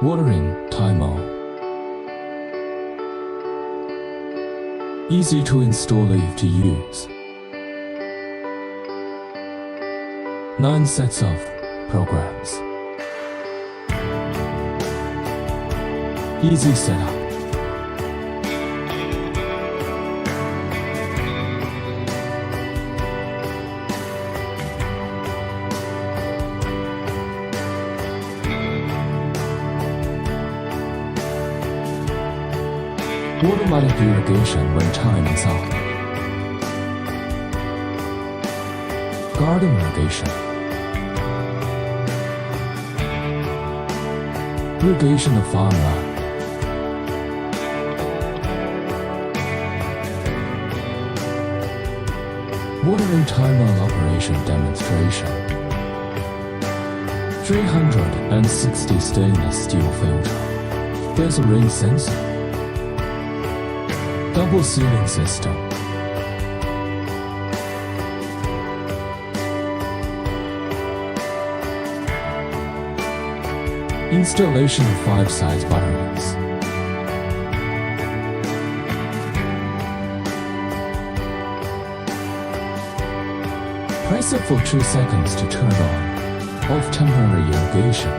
Watering timer. Easy to install, easy to use. 9 sets of programs. Easy setup. Automatic irrigation when time is up. Garden irrigation. Irrigation of farmland. Watering timer operation demonstration. 360 stainless steel filter. There's a rain sensor. Double sealing system. Installation of 5 size batteries. Press it for 2 seconds to turn on. Off temporary irrigation.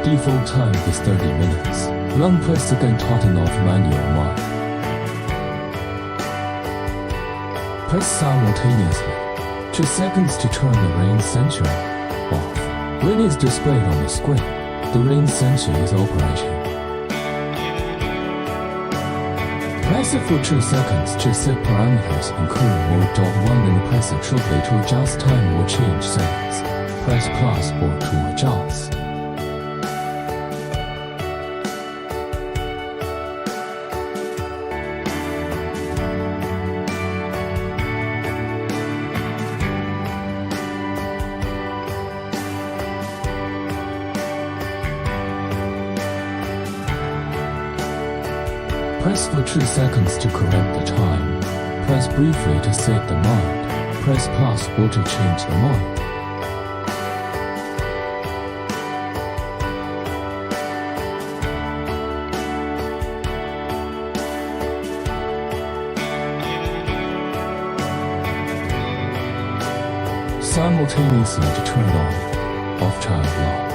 Default time is 30 minutes. Long press again to turn off manual mode. Press simultaneously. 2 seconds to turn the rain sensor off. When it's displayed on the screen, the rain sensor is operating. Press it for 2 seconds to set parameters in current mode. 1 and press it shortly to adjust time or change settings. Press plus or to adjust. Press for 2 seconds to correct the time. Press briefly to set the mode. Press plus or to change the mode. Simultaneously to turn on, off child lock.